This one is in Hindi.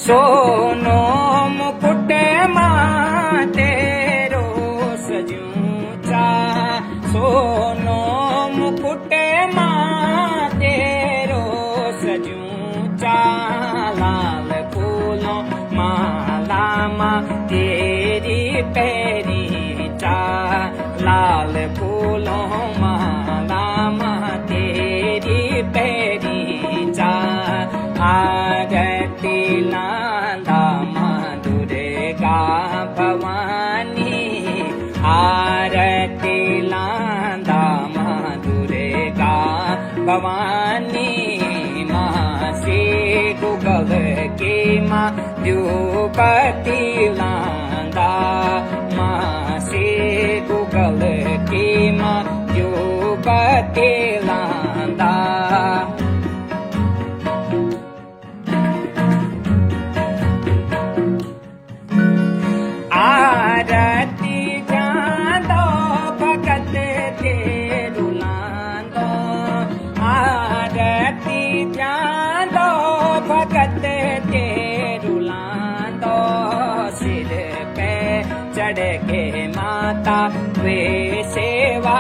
सोनो मुकुट मां तेरो सजूं चा, सोनो मुकुट मां तेरो सजूं चा, लाल फूलों माला मां तेरी पैरी चा, लाल फूलों माला मां तेरी पैरी चा, आरती लांदा मां दुर्गा भवानी, आरती लांदा मां दुर्गा भवानी, मां से गुगल के मां द्रुपति लांदा, मां से गुगल के मां द्रुपति लांदा। आरती जांदो भगत तेरू लांदो, आरती जांदो भगत तेरू लांदो, सिर पे चढ़ के माता वे सेवा